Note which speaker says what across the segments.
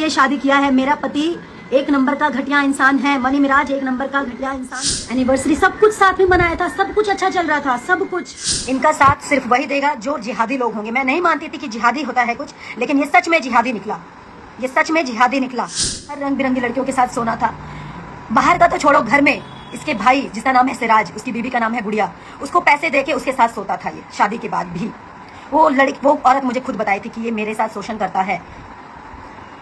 Speaker 1: ये शादी किया है। मेरा पति एक नंबर का घटिया इंसान है, मनी मिराज एक नंबर का घटिया इंसान। एनिवर्सरी सब कुछ साथ में मनाया था, सब कुछ अच्छा चल रहा था, सब कुछ। इनका साथ सिर्फ वही देगा जो जिहादी लोग होंगे। मैं नहीं मानती थी कि जिहादी होता है कुछ, लेकिन ये सच में जिहादी निकला, ये सच में जिहादी निकला। हर रंग बिरंगी लड़कियों के साथ सोना था। बाहर का तो छोड़ो, घर में इसके भाई जिसका नाम है सिराज, उसकी बीवी का नाम है गुड़िया, उसको पैसे देके उसके साथ सोता था ये शादी के बाद भी। वो औरत मुझे खुद बताई थी कि ये मेरे साथ शोषण करता है,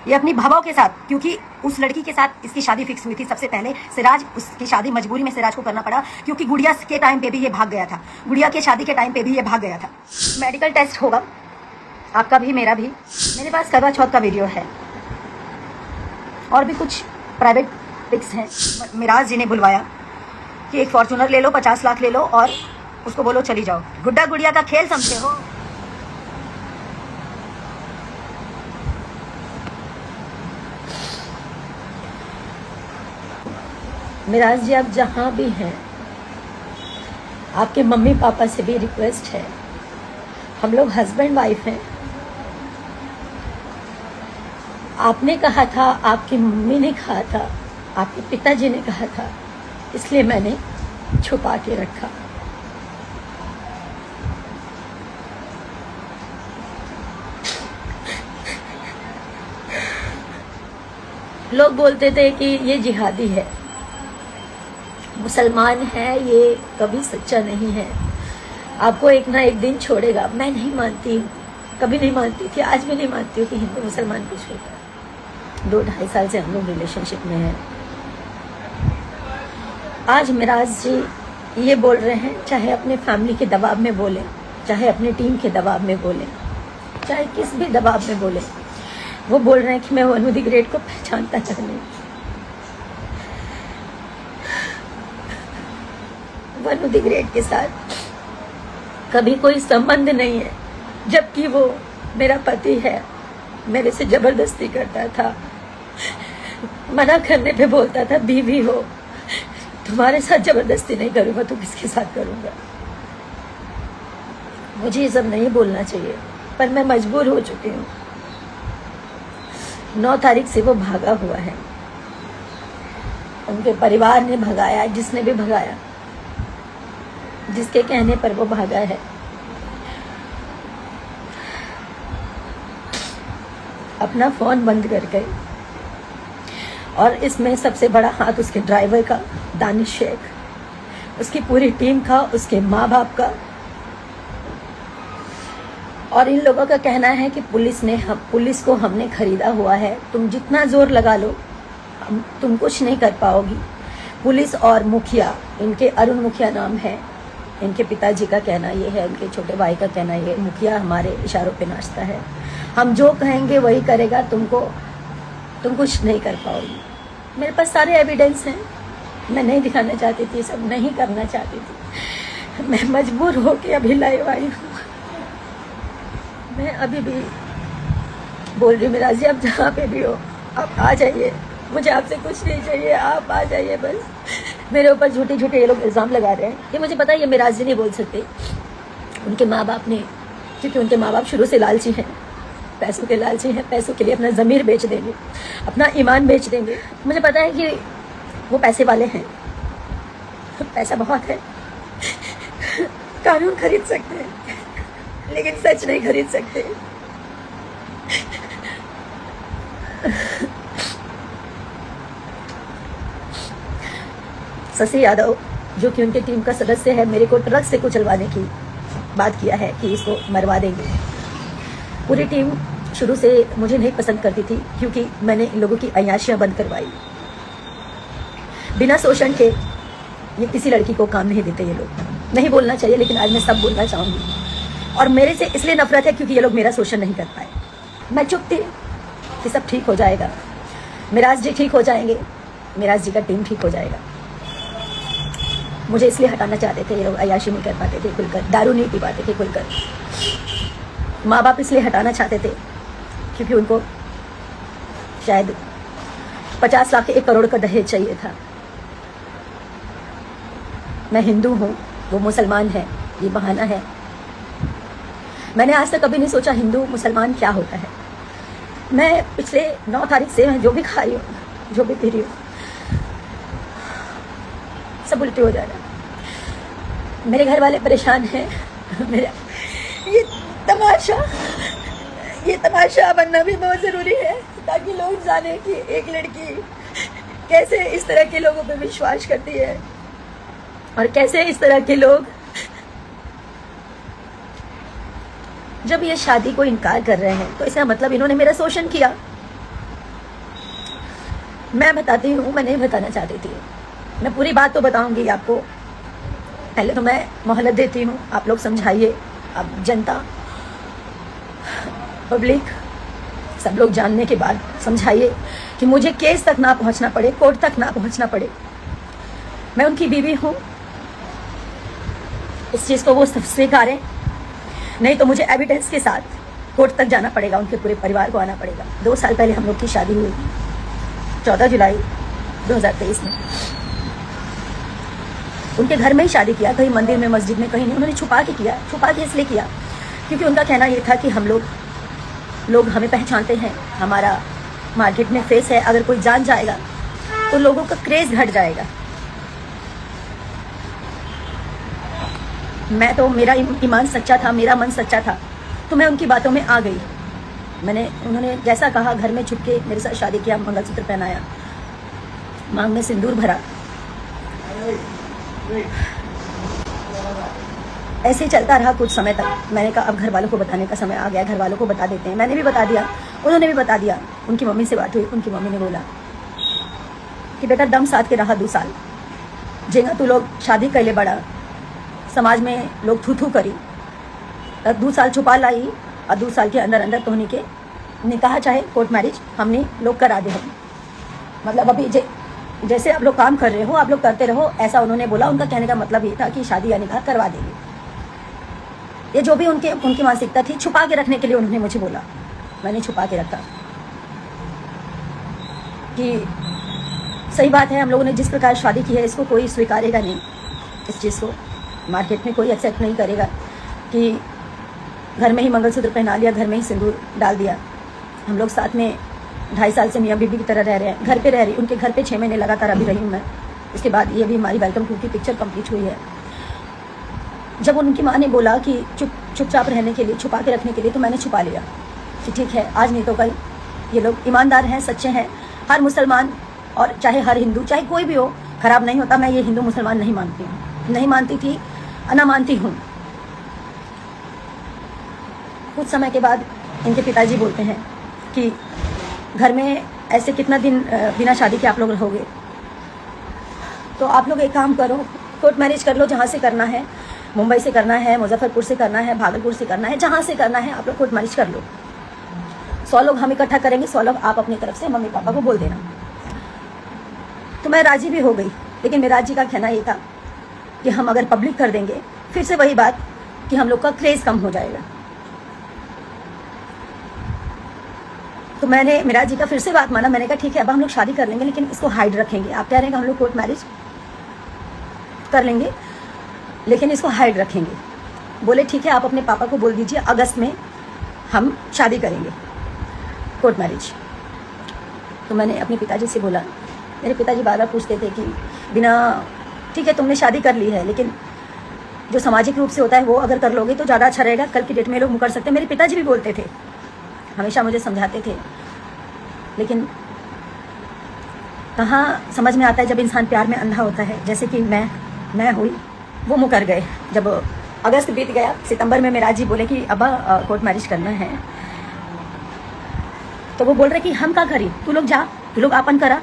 Speaker 1: ये अपनी भावों के साथ, क्योंकि उस लड़की के साथ इसकी शादी फिक्स हुई थी सबसे पहले। सिराज, उसकी शादी मजबूरी में सिराज को करना पड़ा, क्योंकि गुड़िया के टाइम पे भी ये भाग गया था, गुड़िया के शादी के टाइम पे भी ये भाग गया था। मेडिकल टेस्ट होगा आपका भी, मेरा भी। मेरे पास करवा चौथ का वीडियो है और भी कुछ प्राइवेट पिक्स हैं। मिराज जी ने बुलवाया कि एक फॉर्चूनर ले लो, 50 लाख ले लो और उसको बोलो चली जाओ। गुड्डा गुड़िया का खेल समझते हो? मिराज जी, आप जहाँ भी हैं, आपके मम्मी पापा से भी रिक्वेस्ट है, हम लोग हस्बैंड वाइफ हैं। आपने कहा था, आपकी मम्मी ने कहा था, आपके पिताजी ने कहा था, इसलिए मैंने छुपा के रखा। लोग बोलते थे कि ये जिहादी है, मुसलमान है, ये कभी सच्चा नहीं है, आपको एक ना एक दिन छोड़ेगा। मैं नहीं मानती हूँ, कभी नहीं मानती थी, आज भी नहीं मानती हूँ कि हिंदू मुसलमान कुछ होता है। 2-2.5 साल से हम लोग रिलेशनशिप में हैं। आज मिराज जी ये बोल रहे हैं, चाहे अपने फैमिली के दबाव में बोले, चाहे अपने टीम के दबाव में बोले, चाहे किस भी दबाव में बोले, वो बोल रहे हैं कि मैं वनु द ग्रेट को पहचानता नहीं। वनु द ग्रेट के साथ कभी कोई संबंध नहीं है, जबकि वो मेरा पति है, मेरे से जबरदस्ती करता था, मना करने पे बोलता था बीवी हो, तुम्हारे साथ जबरदस्ती नहीं करूंगा तो किसके साथ करूंगा। मुझे ये सब नहीं बोलना चाहिए, पर मैं मजबूर हो चुकी हूँ। 9 तारीख से वो भागा हुआ है, उनके परिवार ने भगाया, जिसने भी भगाया, जिसके कहने पर वो भागा है। अपना फोन बंद कर गए, और इसमें सबसे बड़ा हाथ उसके ड्राइवर का, दानिश शेख, उसकी पूरी टीम का, उसके माँ बाप का। और इन लोगों का कहना है कि पुलिस को हमने खरीदा हुआ है, तुम जितना जोर लगा लो तुम कुछ नहीं कर पाओगी। पुलिस और मुखिया, इनके अरुण मुखिया नाम है, इनके पिताजी का कहना ये है, इनके छोटे भाई का कहना ये, मुखिया हमारे इशारों पे नाचता है, हम जो कहेंगे वही करेगा, तुम कुछ नहीं कर पाओगी। मेरे पास सारे एविडेंस हैं, मैं नहीं दिखाना चाहती थी, सब नहीं करना चाहती थी, मैं मजबूर होके अभी लाइव आई हूँ। मैं अभी भी बोल रही हूँ, मिराज जी आप जहाँ पे भी हो, आप आ जाइए, मुझे आपसे कुछ नहीं चाहिए, आप आ जाइए बस। मेरे ऊपर झूठे ये लोग इल्ज़ाम लगा रहे हैं, ये मुझे पता है, ये मिराज जी नहीं बोल सकते, उनके माँ बाप ने, क्योंकि उनके माँ बाप शुरू से लालची हैं, पैसों के लालची हैं, पैसों के लिए अपना ज़मीर बेच देंगे, अपना ईमान बेच देंगे। मुझे पता है कि वो पैसे वाले हैं, पैसा बहुत है, कानून खरीद सकते हैं, लेकिन सच नहीं खरीद सकते। शशि यादव, जो कि उनके टीम का सदस्य है, मेरे को ट्रक से कुचलवाने की बात किया है कि इसको मरवा देंगे। पूरी टीम शुरू से मुझे नहीं पसंद करती थी, क्योंकि मैंने इन लोगों की अय्याशियां बंद करवाई। बिना शोषण के ये किसी लड़की को काम नहीं देते ये लोग। नहीं बोलना चाहिए, लेकिन आज मैं सब बोलना चाहूँगी। और मेरे से इसलिए नफरत है क्योंकि ये लोग मेरा शोषण नहीं कर पाए। मैं चुप थी कि सब ठीक हो जाएगा, मिराज जी ठीक हो जाएंगे, मिराज जी का टीम ठीक हो जाएगा। मुझे इसलिए हटाना चाहते थे ये लोग, अय्याशी नहीं कर पाते थे खुलकर, दारू नहीं पी पाते थे खुलकर। माँ बाप इसलिए हटाना चाहते थे क्योंकि उनको शायद 50 लाख 1 करोड़ का दहेज चाहिए था। मैं हिंदू हूँ, वो मुसलमान है, ये बहाना है। मैंने आज तक कभी नहीं सोचा हिंदू मुसलमान क्या होता है। मैं पिछले 9 तारीख से मैं जो भी खा रही हूँ, जो भी पी रही हूँ, सब उल्टी हो जा रहा है। मेरे घर वाले परेशान हैं। मेरा ये तमाशा बनना भी बहुत ज़रूरी है ताकि लोग जाने कि एक लड़की कैसे इस तरह के लोगों पे विश्वास करती है और कैसे इस तरह के लोग जब ये शादी को इनकार कर रहे हैं तो इसका मतलब इन्होंने मेरा शोषण किया। मैं बताती हूँ, मैं नहीं बताना चाहती थी, मैं पूरी बात तो बताऊंगी आपको। पहले तो मैं मोहलत देती हूँ, आप लोग समझाइए, आप जनता पब्लिक सब लोग जानने के बाद समझाइए कि मुझे केस तक ना पहुंचना पड़े, कोर्ट तक ना पहुंचना पड़े। मैं उनकी बीवी हूँ, इस चीज़ को वो स्वीकारें, नहीं तो मुझे एविडेंस के साथ कोर्ट तक जाना पड़ेगा, उनके पूरे परिवार को आना पड़ेगा। 2 साल पहले हम लोग की शादी हुई, 14 जुलाई 2023 में। उनके घर में ही शादी किया, कहीं मंदिर में, मस्जिद में, कहीं नहीं। उन्होंने छुपा के किया। छुपा के इसलिए किया क्योंकि उनका कहना ये था कि हम लोग हमें पहचानते हैं, हमारा मार्केट में फेस है, अगर कोई जान जाएगा तो लोगों का क्रेज घट जाएगा। मैं तो, मेरा ईमान सच्चा था, मेरा मन सच्चा था, तो मैं उनकी बातों में आ गई। उन्होंने जैसा कहा, घर में छुप के मेरे साथ शादी किया, मंगलसूत्र पहनाया, मांग में सिंदूर भरा। ऐसे ही चलता रहा कुछ समय तक। मैंने कहा अब घर वालों को बताने का समय आ गया, घर वालों को बता देते हैं। मैंने भी बता दिया, उन्होंने भी बता दिया। उनकी मम्मी से बात हुई, उनकी मम्मी ने बोला कि बेटा दम साथ के रहा 2 साल, जेगा तू लोग शादी कैले बड़ा, समाज में लोग थू थू करी, 2 साल छुपा लाई और 2 साल के अंदर अंदर तोहनी के निकाह चाहे कोर्ट मैरिज हमने लोग करा दे। हम मतलब अभी जैसे आप लोग काम कर रहे हो, आप लोग करते रहो, ऐसा उन्होंने बोला। उनका कहने का मतलब ये था कि शादी या निकाह करवा देंगे। ये जो भी उनकी मानसिकता थी, छुपा के रखने के लिए उन्होंने मुझे बोला। मैंने छुपा के रखा कि सही बात है, हम लोगों ने जिस प्रकार शादी की है इसको कोई स्वीकारेगा नहीं। इस चीज़ को मार्केट में कोई एक्सेप्ट नहीं करेगा कि घर में ही मंगलसूत्र पहना लिया, घर में ही सिंदूर डाल दिया। हम लोग साथ में 2.5 साल से मियाँ बीबी की तरह रह रहे हैं। घर पे रह रही, उनके घर पे 6 महीने लगातार अभी रही हूँ मैं। इसके बाद ये भी हमारी वेलकम टू की पिक्चर कंप्लीट हुई है। जब उनकी माँ ने बोला कि चुपचाप रहने के लिए, छुपा के रखने के लिए, तो मैंने छुपा लिया कि ठीक है, आज नहीं तो कल ये लोग ईमानदार हैं, सच्चे हैं। हर मुसलमान और चाहे हर हिंदू, चाहे कोई भी हो, खराब नहीं होता। मैं ये हिंदू मुसलमान नहीं मानती हूँ, नहीं मानती थी, ना मानती हूँ। कुछ समय के बाद इनके पिताजी बोलते हैं कि घर में ऐसे कितना दिन बिना शादी के आप लोग रहोगे, तो आप लोग एक काम करो, कोर्ट मैरिज कर लो, जहाँ से करना है, मुंबई से करना है, मुजफ्फरपुर से करना है, भागलपुर से करना है, जहाँ से करना है आप लोग कोर्ट मैरिज कर लो। 100 लोग हम इकट्ठा करेंगे, 100 लोग आप अपनी तरफ से मम्मी पापा को बोल देना। तो मैं राजी भी हो गई, लेकिन मेरा जी का कहना ये था कि हम अगर पब्लिक कर देंगे, फिर से वही बात कि हम लोग का क्रेज कम हो जाएगा। तो मैंने मेरा जी का फिर से बात माना। मैंने कहा ठीक है, अब हम लोग शादी कर लेंगे, लेकिन इसको हाइड रखेंगे। आप कह रहे हैं कि हम लोग कोर्ट मैरिज कर लेंगे, लेकिन इसको हाइड रखेंगे। बोले ठीक है, आप अपने पापा को बोल दीजिए अगस्त में हम शादी करेंगे, कोर्ट मैरिज। तो मैंने अपने पिताजी से बोला। मेरे पिताजी बार बार पूछते थे कि बिना, ठीक है तुमने शादी कर ली है, लेकिन जो सामाजिक रूप से होता है वो अगर कर लोगे तो ज़्यादा अच्छा रहेगा, कल की डेट में लोग मुकर सकते हैं। मेरे पिताजी भी बोलते थे, हमेशा मुझे समझाते थे, लेकिन कहाँ समझ में आता है जब इंसान प्यार में अंधा होता है। जैसे कि मैं हुई, वो मुकर गए। जब अगस्त बीत गया, सितंबर में मेरा जी बोले कि अब कोर्ट मैरिज करना है, तो वो बोल रहे कि हम का करी, तू लोग जा, तू लोग आपन करा,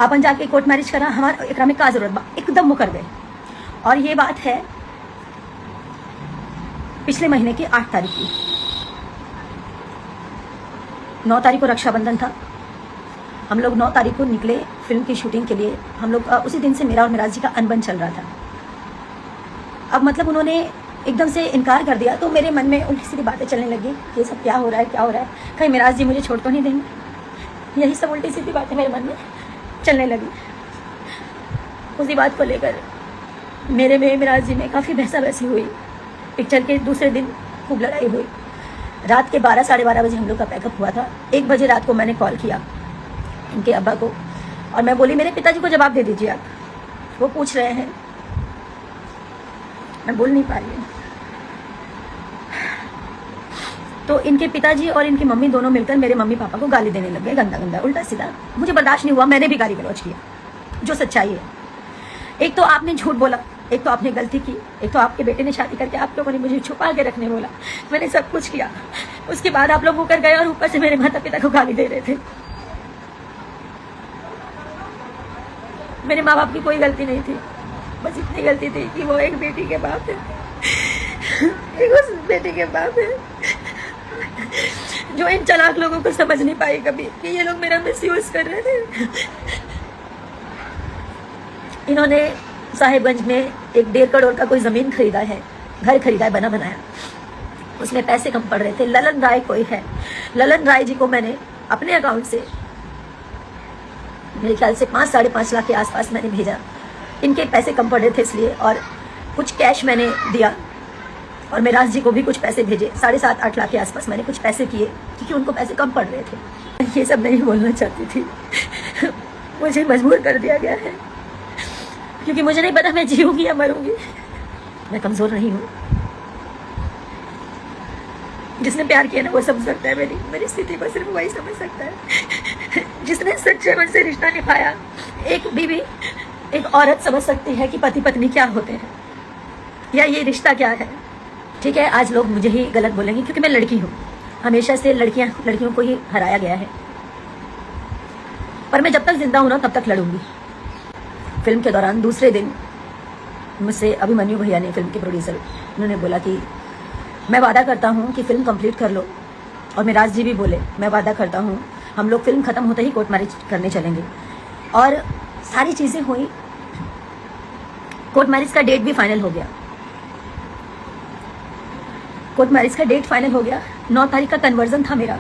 Speaker 1: आपन जाके कोर्ट मैरिज करा, हमारा एकरा में का जरूरत बा। एकदम मुकर गए। और ये बात है पिछले महीने की 8 तारीख की। 9 तारीख को रक्षाबंधन था। हम लोग 9 तारीख को निकले फिल्म की शूटिंग के लिए। हम लोग उसी दिन से मेरा और मेराज जी का अनबन चल रहा था। अब मतलब उन्होंने एकदम से इनकार कर दिया, तो मेरे मन में उल्टी सीधी बातें चलने लगी, ये सब क्या हो रहा है, क्या हो रहा है, कहीं मेराज जी मुझे छोड़ तो नहीं देंगे। यही सब उल्टी सीधी बातें मेरे मन में चलने लगी। उसी बात को लेकर मेरे में मेराज जी में काफ़ी बहसा बहसी हुई। पिक्चर के दूसरे दिन खूब लड़ाई हुई। रात के 12 साढ़े 12 बजे हम लोग का पैकअप हुआ था। 1 बजे रात को मैंने कॉल किया इनके अब्बा को और मैं बोली मेरे पिताजी को जवाब दे दीजिए आप, वो पूछ रहे हैं। मैं बोल नहीं पा रही हूँ। तो इनके पिताजी और इनकी मम्मी दोनों मिलकर मेरे मम्मी पापा को गाली देने लग गए, गंदा गंदा उल्टा सीधा। मुझे बर्दाश्त नहीं हुआ, मैंने भी गाली गलौज किया, जो सच्चाई है। एक तो आपने झूठ बोला, एक तो आपने गलती की, एक तो आपके बेटे ने शादी करके आप लोगों ने मुझे छुपा के रखने बोला। मैंने सब कुछ किया, उसके बाद आप लोग होकर गए और ऊपर से मेरे माता पिता को गाली दे रहे थे। मेरे माँ बाप की कोई गलती नहीं थी, बस इतनी गलती थी कि वो एक बेटी के बाप है, एक उस बेटी के बाप है जो इन चालाक लोगों को समझ नहीं पाए कभी कि ये लोग मेरा मिसयूज कर रहे थे। इन्होंने साहिबगंज में एक 1.5 करोड़ का कोई जमीन खरीदा है, घर खरीदा है बना बनाया, उसमें पैसे कम पड़ रहे थे। ललन राय कोई है, ललन राय जी को मैंने अपने अकाउंट से मेरे ख्याल से 5 साढ़े 5 लाख के आसपास मैंने भेजा। इनके पैसे कम पड़ रहे थे इसलिए, और कुछ कैश मैंने दिया और मेराज जी को भी कुछ पैसे भेजे। 7.5-8 लाख के आसपास मैंने कुछ पैसे किए क्योंकि उनको पैसे कम पड़ रहे थे। ये सब नहीं बोलना चाहती थी, मुझे मजबूर कर दिया गया है क्योंकि मुझे नहीं पता मैं जीऊंगी या मरूंगी। मैं कमजोर नहीं हूँ, जिसने प्यार किया ना वो समझ सकता है मेरी स्थिति को, सिर्फ वही समझ सकता है जिसने सच्चे मन से रिश्ता निभाया। एक बीवी, एक औरत समझ सकती है कि पति पत्नी क्या होते हैं या ये रिश्ता क्या है। ठीक है, आज लोग मुझे ही गलत बोलेंगे क्योंकि मैं लड़की हूँ, हमेशा से लड़कियों को ही हराया गया है, पर मैं जब तक जिंदा हूँ ना तब तक लड़ूंगी। फिल्म के दौरान दूसरे दिन मुझसे अभिमन्यु भैया ने, फिल्म के प्रोड्यूसर, उन्होंने बोला कि मैं वादा करता हूँ कि फिल्म कंप्लीट कर लो, और मेराज जी भी बोले मैं वादा करता हूँ हम लोग फिल्म खत्म होते ही कोर्ट मैरिज करने चलेंगे। और सारी चीजें हुई, कोर्ट मैरिज का डेट भी फाइनल हो गया। कोर्ट मैरिज का डेट फाइनल हो गया, 9 तारीख का कन्वर्जन था मेरा।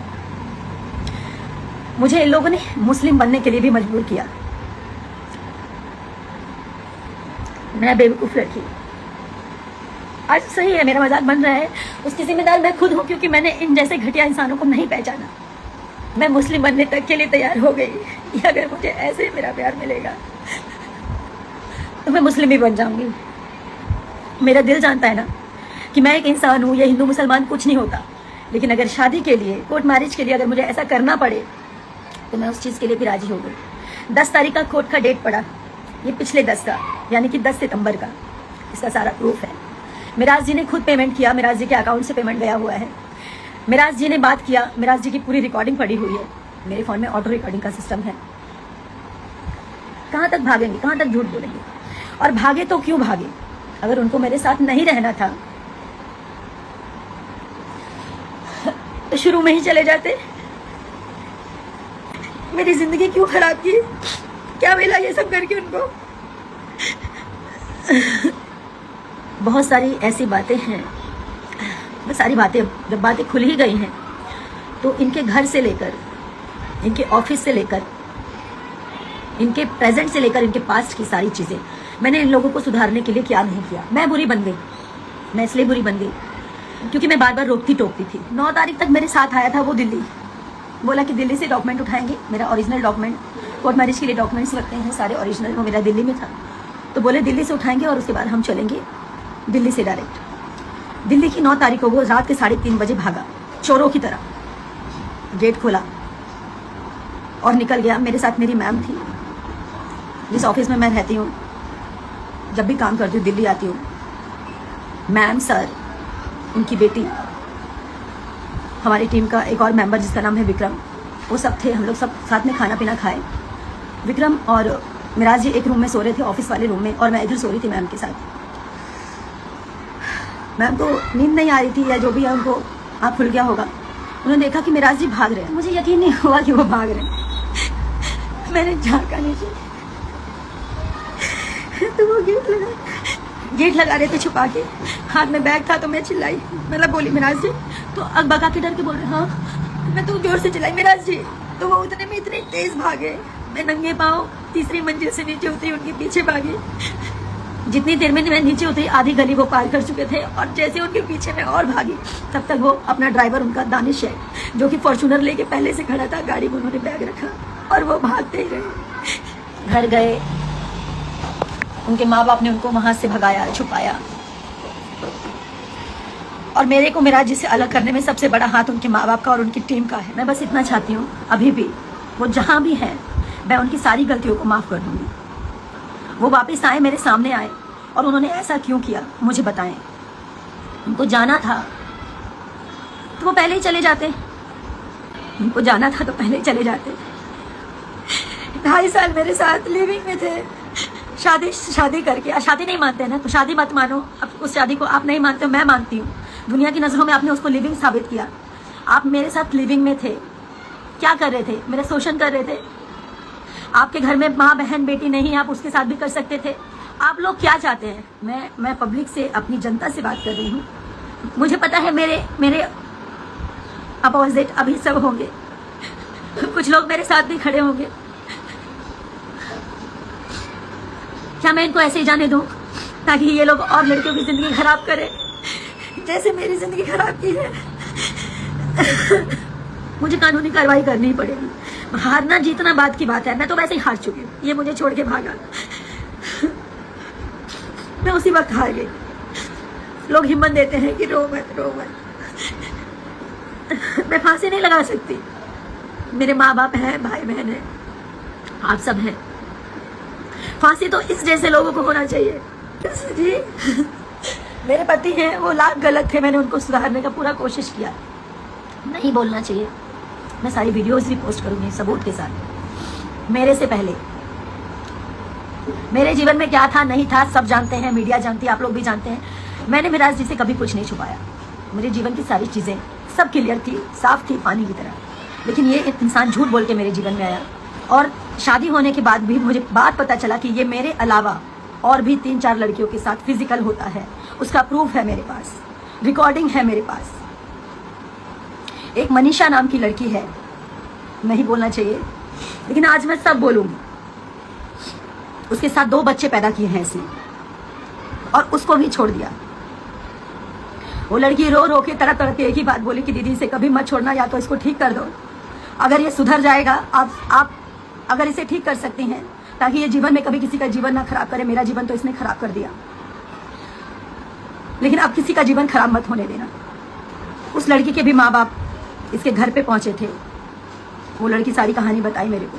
Speaker 1: मुझे इन लोगों ने मुस्लिम बनने के लिए भी मजबूर किया। मैं बेवकूफ लड़की, आज सही है मेरा मजाक बन रहा है, उसकी जिम्मेदार मैं खुद हूं क्योंकि मैंने इन जैसे घटिया इंसानों को नहीं पहचाना। मैं मुस्लिम बनने तक के लिए तैयार हो गई। अगर मुझे ऐसे मेरा प्यार मिलेगा तो मैं मुस्लिम ही बन जाऊंगी। मेरा दिल जानता है ना कि मैं एक इंसान हूँ, ये हिंदू मुसलमान कुछ नहीं होता, लेकिन अगर शादी के लिए, कोर्ट मैरिज के लिए अगर मुझे ऐसा करना पड़े तो मैं उस चीज़ के लिए भी राजी हो गई। 10 तारीख का कोर्ट का डेट पड़ा, ये पिछले 10 का, यानी कि 10 सितंबर का। इसका सारा प्रूफ है। मेराज जी ने खुद पेमेंट किया, मेराज जी के अकाउंट से पेमेंट गया हुआ है। मेराज जी ने बात किया, मेराज जी की पूरी रिकॉर्डिंग पड़ी हुई है, मेरे फ़ोन में ऑटो रिकॉर्डिंग का सिस्टम है। कहाँ तक भागेंगे, कहाँ तक झूठ बोलेंगे? और भागे तो क्यों भागे? अगर उनको मेरे साथ नहीं रहना था तो शुरू में ही चले जाते। मेरी जिंदगी क्यों खराब की? क्या मिला ये सब करके उनको? बहुत सारी ऐसी बातें हैं, बस सारी बातें, जब बातें खुल ही गई हैं तो इनके घर से लेकर, इनके ऑफिस से लेकर, इनके प्रेजेंट से लेकर इनके पास्ट की सारी चीज़ें मैंने इन लोगों को सुधारने के लिए क्या नहीं किया। मैं बुरी बन गई, मैं इसलिए बुरी बन गई क्योंकि मैं बार बार रोकती टोकती थी। 9 तारीख तक मेरे साथ आया था वो दिल्ली, बोला कि दिल्ली से डॉक्यूमेंट उठाएंगे, मेरा ओरिजिनल डॉक्यूमेंट, कोर्ट मैरिज के लिए डॉक्यूमेंट्स लगते हैं सारे ओरिजिनल, वो मेरा दिल्ली में था। तो बोले दिल्ली से उठाएंगे और उसके बाद हम चलेंगे दिल्ली से डायरेक्ट। दिल्ली की 9 तारीख को वो रात के 3:30 बजे भागा, चोरों की तरह गेट खोला और निकल गया। मेरे साथ मेरी मैम थी, जिस ऑफिस में मैं रहती हूँ, जब भी काम करती हूँ दिल्ली आती हूँ। मैम, सर, उनकी बेटी, हमारी टीम का एक और मेंबर जिसका नाम है विक्रम, वो सब थे। हम लोग सब साथ में खाना पीना खाए। विक्रम और मेराज जी एक रूम में सो रहे थे, ऑफिस वाले रूम में, और मैं इधर सो रही थी मैम के साथ। मैम को नींद नहीं आ रही थी या जो भी है, उनको आँख खुल गया होगा। उन्होंने देखा कि मेराज जी भाग रहे हैं। मुझे यकीन नहीं हुआ कि वो भाग रहे हैं। मैंने झाँका नीचे तो वो गेट लगा रहे थे छुपा के, हाथ में बैग था। तो मैं चिल्लाई, मतलब बोली मेराज जी, तो अकबका के डर के बोल रहे हाँ। मैं तो जोर से चिल्लाई मेराज जी, तो वो उतने में इतने तेज भागे। मैं नंगे पाँव 3री मंजिल से नीचे उतरी, उनके पीछे भागी। जितनी देर में मैं नीचे उतरी आधी गली वो पार कर चुके थे और जैसे उनके पीछे मैं और भागी तब तक वो अपना ड्राइवर उनका दानिश है जो कि फॉर्च्यूनर लेके पहले से खड़ा था, गाड़ी में उन्होंने बैग रखा और वो भागते ही रहे। घर गए, उनके माँ बाप ने उनको वहां से भगाया, छुपाया और मेरे को मेरा जिसे अलग करने में सबसे बड़ा हाथ उनके माँ बाप का और उनकी टीम का है। मैं बस इतना चाहती हूँ अभी भी वो जहाँ भी हैं मैं उनकी सारी गलतियों को माफ़ कर दूंगी। वो वापस आए, मेरे सामने आए और उन्होंने ऐसा क्यों किया मुझे बताएं। उनको जाना था तो वो पहले ही चले जाते, उनको जाना था तो पहले ही चले जाते। 2.5 साल मेरे साथ लिविंग में थे, शादी करके। शादी नहीं मानते ना तो शादी मत मानो, अब उस शादी को आप नहीं मानते हो, मैं मानती हूँ। दुनिया की नज़रों में आपने उसको लिविंग साबित किया। आप मेरे साथ लिविंग में थे, क्या कर रहे थे? मेरा शोषण कर रहे थे। आपके घर में माँ बहन बेटी नहीं, आप उसके साथ भी कर सकते थे। आप लोग क्या चाहते हैं? मैं पब्लिक से, अपनी जनता से बात कर रही हूँ। मुझे पता है मेरे अपोजिट अभी सब होंगे, कुछ लोग मेरे साथ भी खड़े होंगे। क्या मैं इनको ऐसे ही जाने दूं ताकि ये लोग और लड़कियों की जिंदगी खराब करें जैसे मेरी जिंदगी खराब की है? मुझे कानूनी कार्रवाई करनी पड़ेगी। हारना जीतना बात की बात है, मैं तो वैसे ही हार चुकी हूँ। ये मुझे छोड़ के भागा, मैं उसी वक्त हार गई। लोग हिम्मत देते हैं कि रो मत रो मत। मैं फांसी नहीं लगा सकती। मेरे माँ बाप हैं, भाई बहन है, आप सब हैं। फांसी तो इस जैसे लोगों को होना चाहिए जी। मेरे पति हैं, वो लाख गलत थे, मैंने उनको सुधारने का पूरा कोशिश किया। नहीं बोलना चाहिए। मैं सारी वीडियोस भी पोस्ट करूंगी सबूत के साथ। मेरे से पहले मेरे जीवन में क्या था नहीं था सब जानते हैं, मीडिया जानती है, आप लोग भी जानते हैं। मैंने मिराज जी से कभी कुछ नहीं छुपाया। मेरे जीवन की सारी चीज़ें सब क्लियर थी, साफ थी, पानी की तरह। लेकिन ये इंसान झूठ बोल के मेरे जीवन में आया और शादी होने के बाद भी मुझे बात पता चला कि ये मेरे अलावा और भी 3-4 लड़कियों के साथ फिजिकल होता है। उसका प्रूफ है मेरे पास, रिकॉर्डिंग है मेरे पास। एक मनीषा नाम की लड़की है, नहीं बोलना चाहिए लेकिन आज मैं सब बोलूंगी। उसके साथ 2 बच्चे पैदा किए हैं इसने और उसको भी छोड़ दिया। वो लड़की रो रो के तड़प तड़प के एक ही बात बोली कि दीदी इसे कभी मत छोड़ना, या तो इसको ठीक कर दो। अगर ये सुधर जाएगा, आप अगर इसे ठीक कर सकती हैं ताकि ये जीवन में कभी किसी का जीवन ना खराब करे। मेरा जीवन तो इसने खराब कर दिया, लेकिन अब किसी का जीवन खराब मत होने देना। उस लड़की के भी माँ बाप इसके घर पे पहुंचे थे। वो लड़की सारी कहानी बताई मेरे को।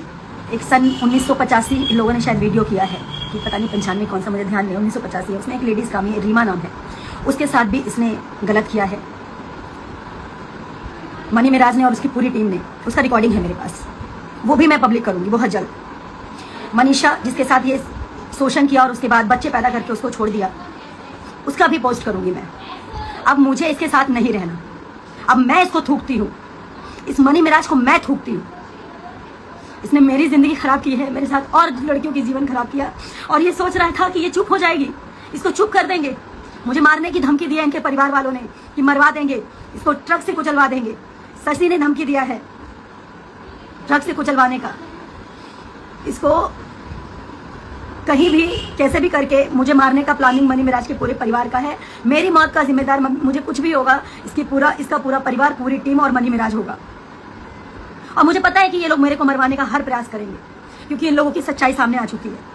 Speaker 1: एक सन 1985 लोगों ने शायद वीडियो किया है कि पता नहीं 95 कौन सा, मुझे ध्यान नहीं, 1985 है। उसमें एक लेडीज काम है, रीमा नाम है, उसके साथ भी इसने गलत किया है। मनी मिराज ने और उसकी पूरी टीम ने, उसका रिकॉर्डिंग है मेरे पास, वो भी मैं पब्लिक करूंगी बहुत जल्द। मनीषा जिसके साथ ये शोषण किया और उसके बाद बच्चे पैदा करके उसको छोड़ दिया, उसका भी पोस्ट करूंगी मैं। अब मुझे इसके साथ नहीं रहना, अब मैं इसको थूकती हूँ, इस मनी मिराज को मैं थूकती हूँ। इसने मेरी जिंदगी खराब की है, मेरे साथ और लड़कियों की जीवन खराब किया और ये सोच रहा था कि ये चुप हो जाएगी, इसको चुप कर देंगे। मुझे मारने की धमकी दी है इनके परिवार वालों ने कि मरवा देंगे, इसको ट्रक से कुचलवा देंगे। शशि ने धमकी दिया है ट्रक से कुचलवाने का। इसको कहीं भी कैसे भी करके मुझे मारने का प्लानिंग मनी मिराज के पूरे परिवार का है। मेरी मौत का जिम्मेदार, मुझे कुछ भी होगा इसका पूरा परिवार, पूरी टीम और मनी मिराज होगा। और मुझे पता है कि ये लोग मेरे को मरवाने का हर प्रयास करेंगे क्योंकि इन लोगों की सच्चाई सामने आ चुकी है।